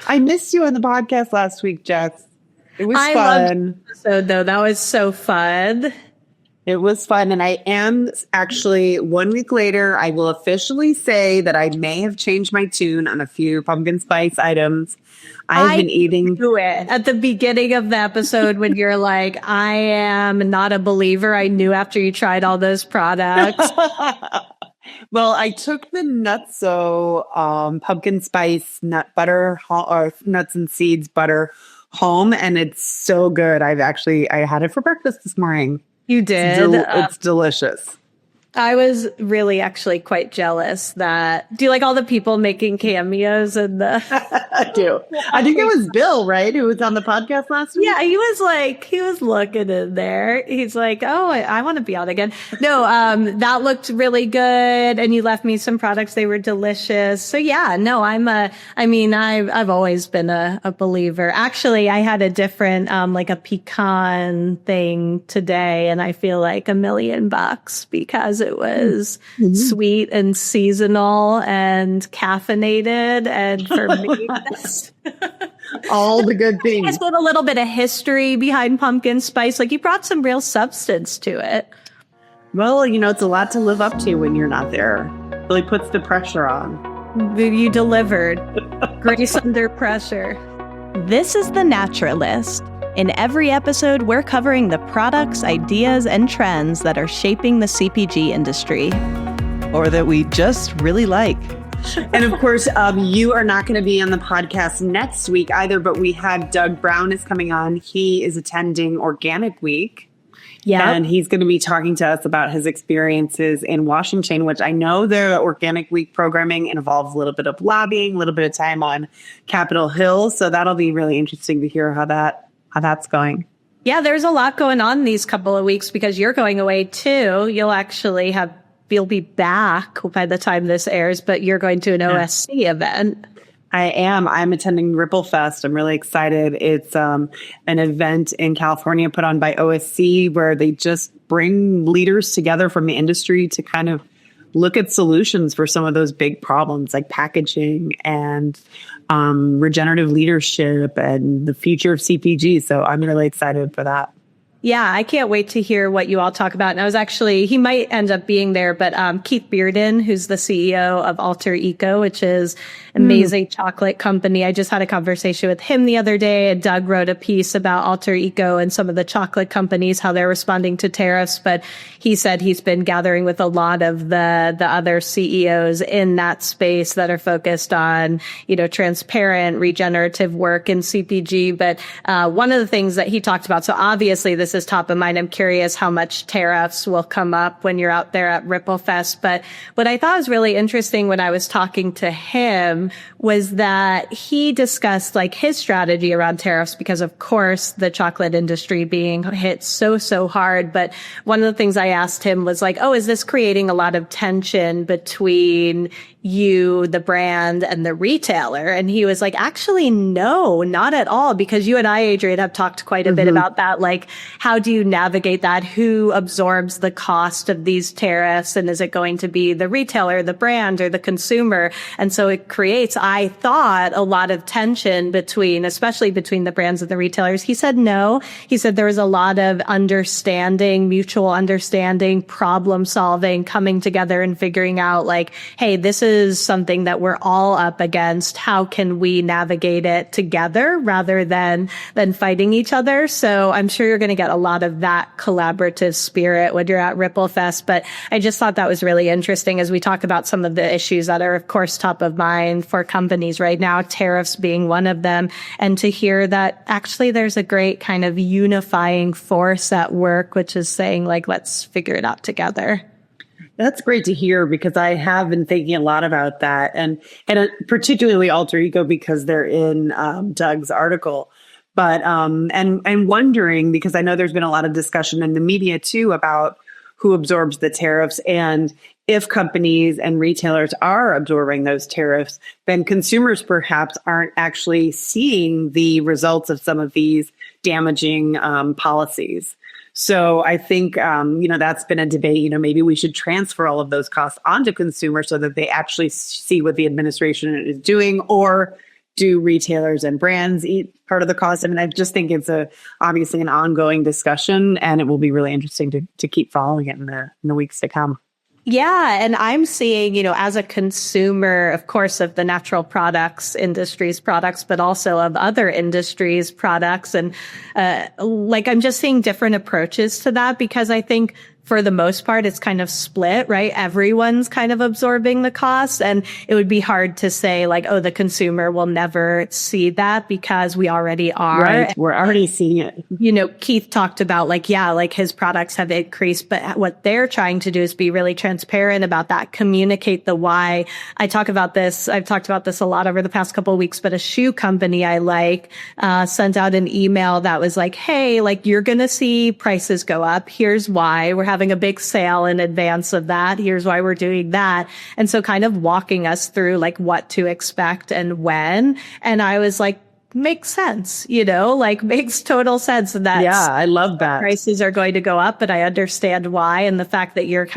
I missed you on the podcast last week, Jess. It was fun. Loved the episode, though. That was so fun. It was fun. And I am actually 1 week later, I will officially say that I may have changed my tune on a few pumpkin spice items. I've been eating it at the beginning of the episode when you're like, I am not a believer. I knew after you tried all those products. Well, I took the Nutso pumpkin spice nut butter or nuts and seeds butter home, and it's so good. I had it for breakfast this morning. You did? It's delicious. I was really actually quite jealous that, do you like all the people making cameos in the? I do. I think it was Bill, right? Who was on the podcast last week? Yeah, he was looking in there. He's like, oh, I want to be on again. No, that looked really good. And you left me some products. They were delicious. So yeah, no, I've always been a believer. Actually, I had a different, like a pecan thing today, and I feel like $1,000,000 because it was sweet and seasonal and caffeinated. And for me, all the good things. It's got a little bit of history behind pumpkin spice. Like you brought some real substance to it. Well, it's a lot to live up to when you're not there. It really puts the pressure on. You delivered. Grace under pressure. This is The Naturalist. In every episode, we're covering the products, ideas, and trends that are shaping the CPG industry. Or that we just really like. And of course, you are not going to be on the podcast next week either, but we have Doug Brown is coming on. He is attending Organic Week. Yeah. And he's going to be talking to us about his experiences in Washington, which I know the Organic Week programming involves a little bit of lobbying, a little bit of time on Capitol Hill. So that'll be really interesting to hear how that's going. Yeah, there's a lot going on these couple of weeks because you're going away too. You'll be back by the time this airs, but you're going to an OSC event. I am. I'm attending Ripple Fest. I'm really excited. It's an event in California put on by OSC where they just bring leaders together from the industry to kind of look at solutions for some of those big problems like packaging and regenerative leadership and the future of CPG. So I'm really excited for that. Yeah, I can't wait to hear what you all talk about. And he might end up being there, but Keith Bearden, who's the CEO of Alter Eco, which is an amazing chocolate company. I just had a conversation with him the other day, and Doug wrote a piece about Alter Eco and some of the chocolate companies, how they're responding to tariffs. But he said he's been gathering with a lot of the other CEOs in that space that are focused on, transparent, regenerative work in CPG. But one of the things that he talked about, so obviously this is top of mind. I'm curious how much tariffs will come up when you're out there at Ripple Fest. But what I thought was really interesting when I was talking to him was that he discussed like his strategy around tariffs because of course the chocolate industry being hit so hard. But one of the things I asked him was like, oh, is this creating a lot of tension between you, the brand, and the retailer? And he was like, actually, no, not at all. Because you and I, Adrienne, have talked quite a bit about that. Like, how do you navigate that? Who absorbs the cost of these tariffs? And is it going to be the retailer, the brand, or the consumer? And so it creates, I thought, a lot of tension especially between the brands and the retailers. He said no. He said there was a lot of understanding, mutual understanding, problem solving, coming together and figuring out like, hey, this is something that we're all up against. How can we navigate it together rather than fighting each other? So I'm sure you're going to get a lot of that collaborative spirit when you're at Ripple Fest. But I just thought that was really interesting as we talk about some of the issues that are, of course, top of mind for companies right now, tariffs being one of them. And to hear that actually there's a great kind of unifying force at work, which is saying like, let's figure it out together. That's great to hear because I have been thinking a lot about that and particularly Alter Ego because they're in Doug's article. But and wondering because I know there's been a lot of discussion in the media too about who absorbs the tariffs and if companies and retailers are absorbing those tariffs, then consumers perhaps aren't actually seeing the results of some of these damaging policies. So I think, that's been a debate, maybe we should transfer all of those costs onto consumers so that they actually see what the administration is doing or do retailers and brands eat part of the cost? I mean, I just think it's obviously an ongoing discussion, and it will be really interesting to keep following it in the weeks to come. Yeah. And I'm seeing, as a consumer, of course, of the natural products industry's products, but also of other industries' products. And I'm just seeing different approaches to that, because I think for the most part, it's kind of split, right? Everyone's kind of absorbing the costs. And it would be hard to say the consumer will never see that, because we already are. Right. We're already seeing it. Keith talked about his products have increased, but what they're trying to do is be really transparent about that, communicate the why. I've talked about this a lot over the past couple of weeks, but a shoe company sent out an email that was hey, you're going to see prices go up. Here's why. We're having a big sale in advance of that. Here's why we're doing that. And so kind of walking us through what to expect and when. And I was makes sense, makes total sense. And that I love that. Prices are going to go up, but I understand why. And the fact that you're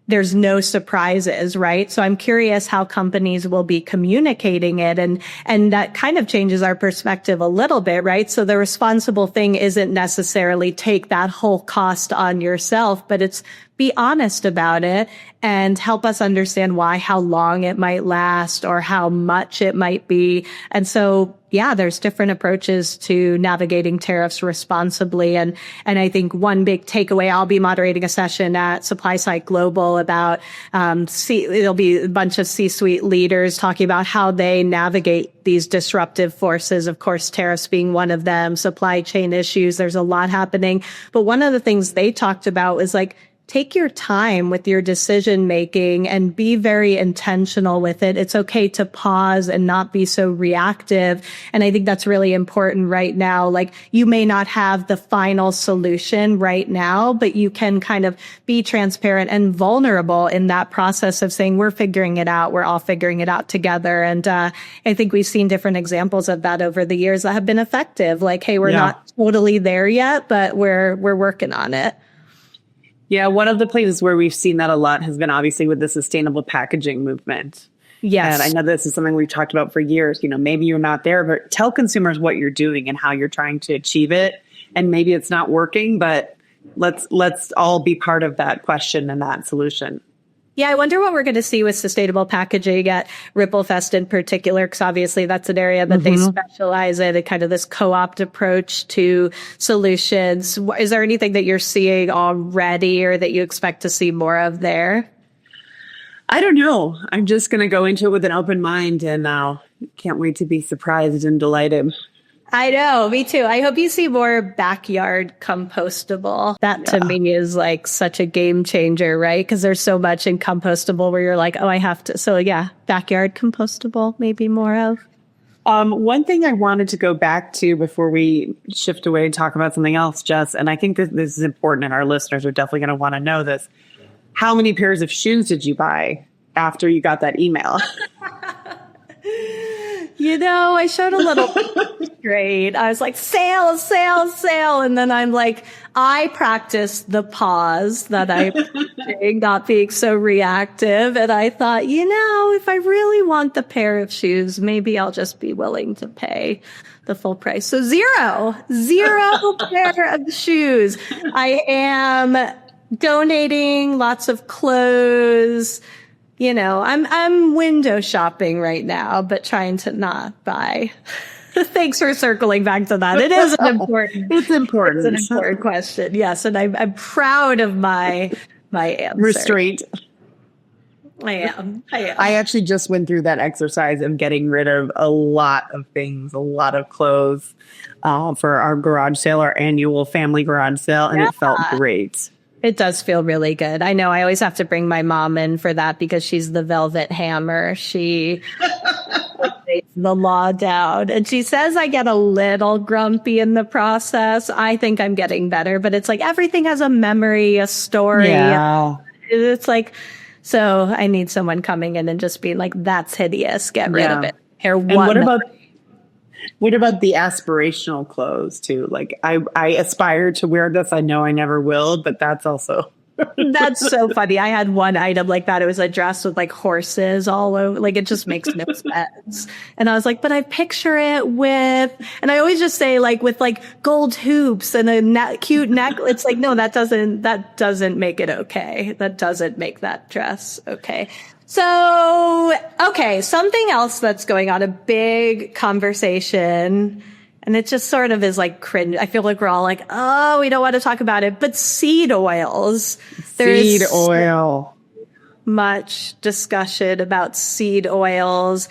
there's no surprises, right? So I'm curious how companies will be communicating it. And that kind of changes our perspective a little bit, right? So the responsible thing isn't necessarily take that whole cost on yourself, but it's be honest about it and help us understand why, how long it might last or how much it might be. And so, there's different approaches to navigating tariffs responsibly. And I think one big takeaway, I'll be moderating a session at SupplySide Global about, it'll be a bunch of C-suite leaders talking about how they navigate these disruptive forces. Of course, tariffs being one of them, supply chain issues. There's a lot happening. But one of the things they talked about was take your time with your decision making and be very intentional with it. It's okay to pause and not be so reactive. And I think that's really important right now. You may not have the final solution right now, but you can kind of be transparent and vulnerable in that process of saying, we're figuring it out. We're all figuring it out together. And I think we've seen different examples of that over the years that have been effective. Hey, we're not totally there yet, but we're working on it. Yeah, one of the places where we've seen that a lot has been obviously with the sustainable packaging movement. Yes. And I know this is something we've talked about for years. Maybe you're not there, but tell consumers what you're doing and how you're trying to achieve it. And maybe it's not working, but let's all be part of that question and that solution. Yeah, I wonder what we're going to see with sustainable packaging at Ripplefest in particular, because obviously that's an area that they specialize in, and kind of this co-opt approach to solutions. Is there anything that you're seeing already or that you expect to see more of there? I don't know. I'm just going to go into it with an open mind, and can't wait to be surprised and delighted. I know, me too. I hope you see more backyard compostable. That to me is such a game changer, right? Because there's so much in compostable where you're I have to. So backyard compostable, maybe more of. One thing I wanted to go back to before we shift away and talk about something else, Jess, and I think this is important and our listeners are definitely going to want to know this. How many pairs of shoes did you buy after you got that email? I showed a little grade. I was sale, sale, sale. And then I'm I practiced the pause that I'm not being so reactive. And I thought, if I really want the pair of shoes, maybe I'll just be willing to pay the full price. So zero pair of shoes. I am donating lots of clothes. I'm window shopping right now, but trying to not buy. Thanks for circling back to that. It is an important. It's important. It's an important question. Yes, and I'm proud of my answer. Restraint. I am. I actually just went through that exercise of getting rid of a lot of things, a lot of clothes, for our garage sale, our annual family garage sale, and it felt great. It does feel really good. I know I always have to bring my mom in for that because she's the velvet hammer. She lays the law down. And she says I get a little grumpy in the process. I think I'm getting better, but it's everything has a memory, a story. Yeah. It's so I need someone coming in and just being that's hideous. Get rid of it. What about the aspirational clothes too? I aspire to wear this. I know I never will, but that's also That's so funny. I had one item like that. It was a dress with like horses all over. Like it just makes no sense. And I was like, but I picture it with, and I always just say like with like gold hoops and a cute neck. It's like, no, that doesn't make it okay. That doesn't make that dress okay. So, okay. Something else that's going on, a big conversation. And it just sort of is like cringe. I feel like we're all like, oh, we don't want to talk about it. But seed oils. Seed oil. Much discussion about seed oils.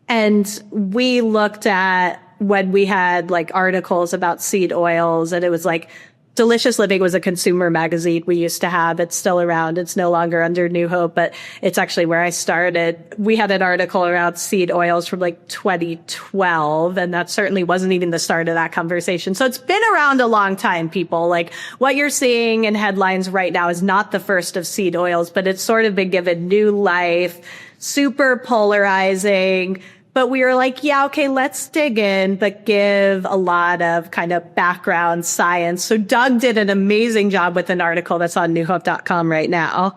And we looked at when we had like articles about seed oils, and it was like, Delicious Living was a consumer magazine we used to have. It's still around. It's no longer under New Hope, but it's actually where I started. We had an article around seed oils from like 2012, and that certainly wasn't even the start of that conversation. So it's been around a long time, people. Like what you're seeing in headlines right now is not the first of seed oils, but it's sort of been given new life, super polarizing. But we were like, yeah, okay, let's dig in, but give a lot of kind of background science. So Doug did an amazing job with an article that's on newhope.com right now.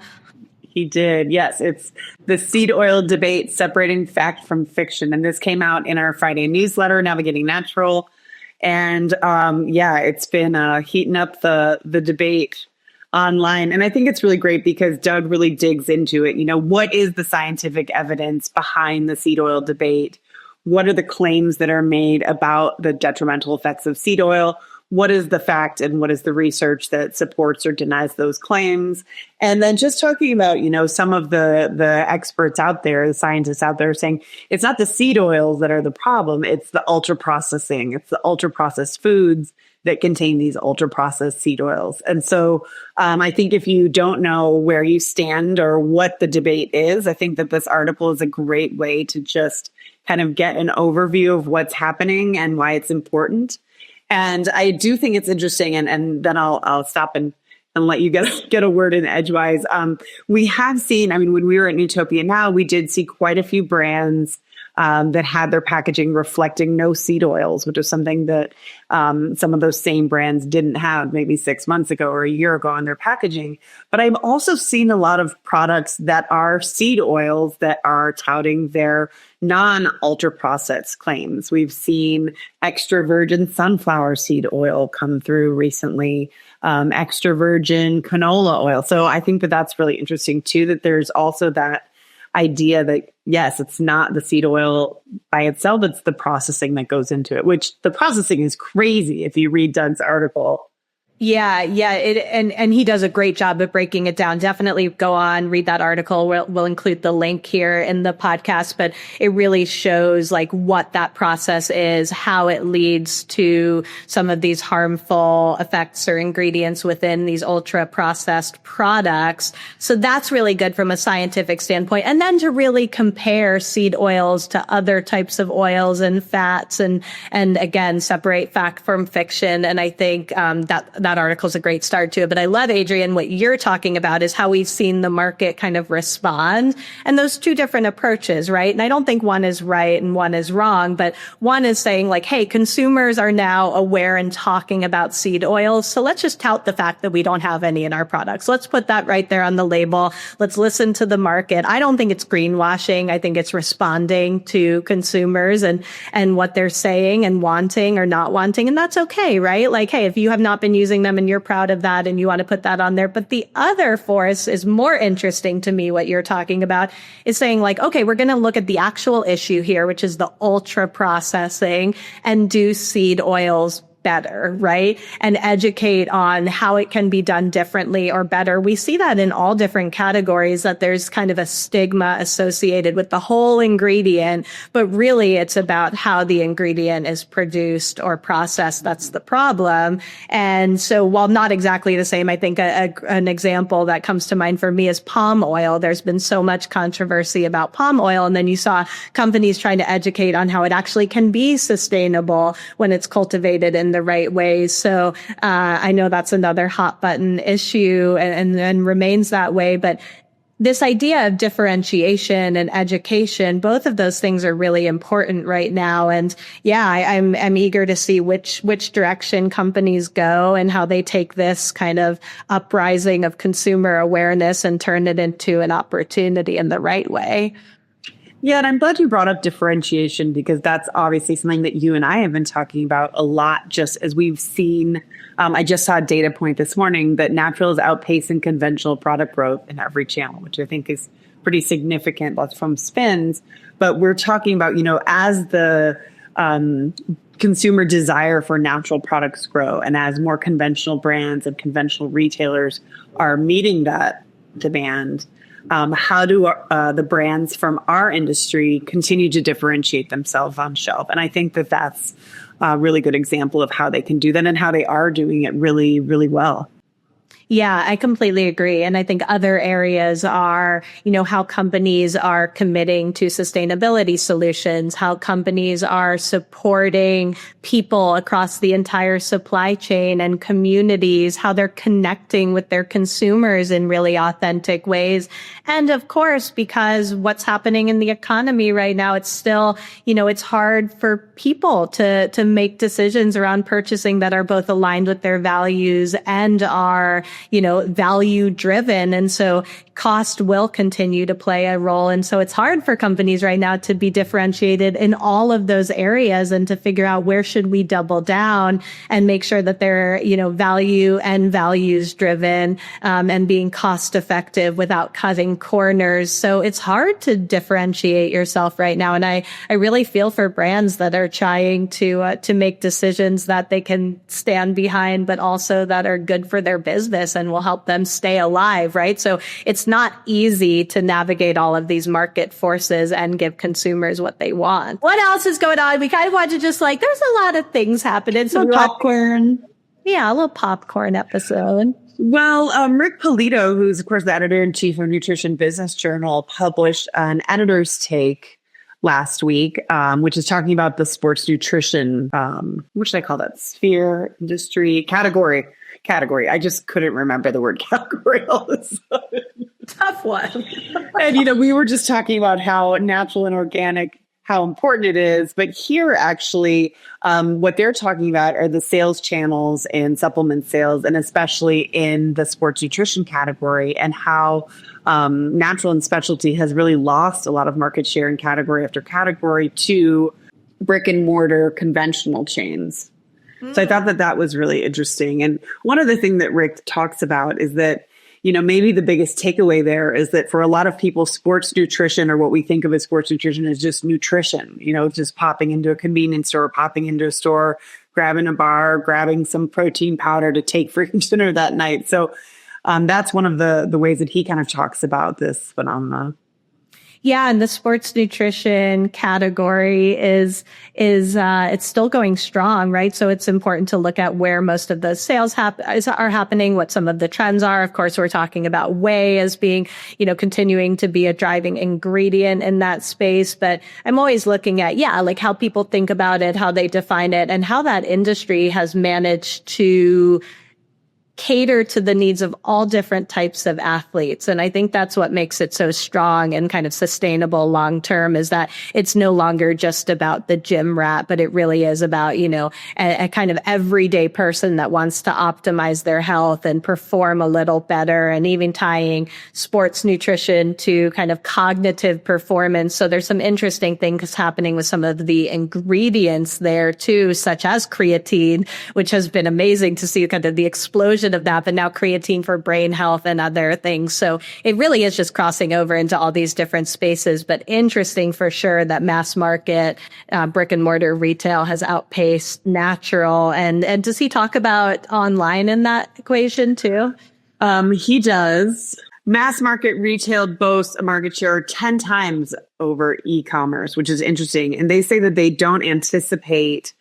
He did. Yes. It's the seed oil debate, separating fact from fiction. And this came out in our Friday newsletter, Navigating Natural. And it's been heating up the debate online. And I think it's really great because Doug really digs into it. You know, what is the scientific evidence behind the seed oil debate? What are the claims that are made about the detrimental effects of seed oil? What is the fact and what is the research that supports or denies those claims? And then just talking about, you know, some of the experts out there, the scientists out there saying it's not the seed oils that are the problem. It's the ultra processing. It's the ultra processed foods that contain these ultra processed seed oils. And so I think if you don't know where you stand or what the debate is, I think that this article is a great way to just kind of get an overview of what's happening and why it's important. And I do think it's interesting, and then I'll stop and let you get a word in edgewise. We have seen, I mean, when we were at Newtopia Now, we did see quite a few brands that had their packaging reflecting no seed oils, which is something that some of those same brands didn't have maybe 6 months ago or a year ago on their packaging. But I've also seen a lot of products that are seed oils that are touting their non-ultra processed claims. We've seen extra virgin sunflower seed oil come through recently, extra virgin canola oil. So I think that that's really interesting too, that there's also that idea that, yes, it's not the seed oil by itself, it's the processing that goes into it, which the processing is crazy if you read Doug's article. Yeah. And he does a great job of breaking it down. Definitely go on, read that article. We'll include the link here in the podcast, but it really shows like what that process is, how it leads to some of these harmful effects or ingredients within these ultra processed products. So that's really good from a scientific standpoint. And then to really compare seed oils to other types of oils and fats and again, separate fact from fiction. And I think, that article is a great start to it. But I love, Adrienne, what you're talking about is how we've seen the market kind of respond and those two different approaches, right? And I don't think one is right and one is wrong, but one is saying like, hey, consumers are now aware and talking about seed oils. So let's just tout the fact that we don't have any in our products. Let's put that right there on the label. Let's listen to the market. I don't think it's greenwashing. I think it's responding to consumers and what they're saying and wanting or not wanting. And that's okay, right? Like, hey, if you have not been using them and you're proud of that and you want to put that on there. But the other force is more interesting to me. What you're talking about is saying like, okay, we're going to look at the actual issue here, which is the ultra processing, and do seed oils better, right? And educate on how it can be done differently or better. We see that in all different categories, that there's kind of a stigma associated with the whole ingredient, but really it's about how the ingredient is produced or processed. That's the problem. And so while not exactly the same, I think an example that comes to mind for me is palm oil. There's been so much controversy about palm oil. And then you saw companies trying to educate on how it actually can be sustainable when it's cultivated in the right way. So I know that's another hot button issue and remains that way. But this idea of differentiation and education, both of those things are really important right now. And yeah, I'm eager to see which direction companies go and how they take this kind of uprising of consumer awareness and turn it into an opportunity in the right way. Yeah, and I'm glad you brought up differentiation, because that's obviously something that you and I have been talking about a lot, just as we've seen. I just saw a data point this morning that natural is outpacing conventional product growth in every channel, which I think is pretty significant. That's from Spins. But we're talking about, as the consumer desire for natural products grow, and as more conventional brands and conventional retailers are meeting that demand, how do the brands from our industry continue to differentiate themselves on shelf? And I think that that's a really good example of how they can do that and how they are doing it really, really well. Yeah, I completely agree. And I think other areas are, how companies are committing to sustainability solutions, how companies are supporting people across the entire supply chain and communities, how they're connecting with their consumers in really authentic ways. And of course, because what's happening in the economy right now, it's still, it's hard for people to make decisions around purchasing that are both aligned with their values and are value driven. And so cost will continue to play a role. And so it's hard for companies right now to be differentiated in all of those areas and to figure out where should we double down and make sure that they're, value and values driven, and being cost effective without cutting corners. So it's hard to differentiate yourself right now. And I really feel for brands that are trying to make decisions that they can stand behind, but also that are good for their business and will help them stay alive, right? So it's not easy to navigate all of these market forces and give consumers what they want. What else is going on? We kind of want to just there's a lot of things happening. So popcorn. Yeah, a little popcorn episode. Well, Rick Polito, who's, of course, the editor-in-chief of Nutrition Business Journal, published an editor's take last week, which is talking about the sports nutrition, what should I call that? Sphere, industry, category. I just couldn't remember the word category all of a sudden. Tough one. And, we were just talking about how natural and organic, how important it is. But here, actually, what they're talking about are the sales channels in supplement sales, and especially in the sports nutrition category, and how natural and specialty has really lost a lot of market share in category after category to brick and mortar conventional chains. So I thought that was really interesting. And one of the things that Rick talks about is that, maybe the biggest takeaway there is that for a lot of people, sports nutrition, or what we think of as sports nutrition, is just nutrition, just popping into a convenience store, popping into a store, grabbing a bar, grabbing some protein powder to take for dinner that night. So that's one of the ways that he kind of talks about this phenomenon. Yeah, and the sports nutrition category is it's still going strong, right? So it's important to look at where most of those sales are happening, what some of the trends are. Of course, we're talking about whey as being, continuing to be a driving ingredient in that space. But I'm always looking at, how people think about it, how they define it, and how that industry has managed to cater to the needs of all different types of athletes. And I think that's what makes it so strong and kind of sustainable long term, is that it's no longer just about the gym rat, but it really is about, a kind of everyday person that wants to optimize their health and perform a little better, and even tying sports nutrition to kind of cognitive performance. So there's some interesting things happening with some of the ingredients there too, such as creatine, which has been amazing to see kind of the explosion of that, but now creatine for brain health and other things. So it really is just crossing over into all these different spaces, but interesting for sure that mass market, brick and mortar retail has outpaced natural. And does he talk about online in that equation too? He does. Mass market retail boasts a market share 10 times over e-commerce, which is interesting. And they say that they don't anticipate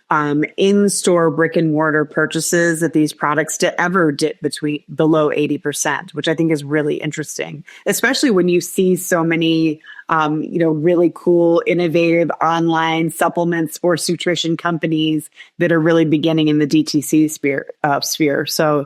in-store brick and mortar purchases of these products to ever dip below 80%, which I think is really interesting, especially when you see so many, really cool, innovative online supplement sports nutrition companies that are really beginning in the DTC sphere. So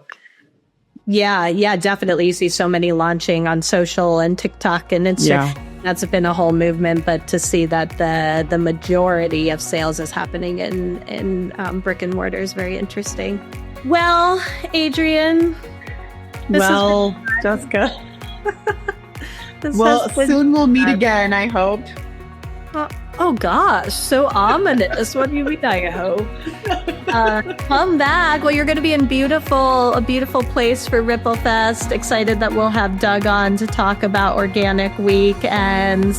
Yeah, definitely. You see so many launching on social and TikTok and Instagram. Yeah. That's been a whole movement, but to see that the majority of sales is happening in brick and mortar is very interesting. Well, Adrienne. Jessica. Well, soon we'll meet again, I hope. Oh gosh, so ominous. What do you mean, I hope? Come back. Well, you're going to be in a beautiful place for Ripple Fest. Excited that we'll have Doug on to talk about Organic Week. And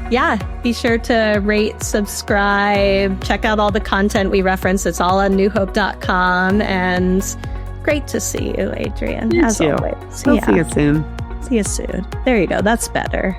yeah, be sure to rate, subscribe, check out all the content we reference. It's all on newhope.com. And great to see you, Adrienne, as always. I'll see you soon. See you soon. There you go. That's better.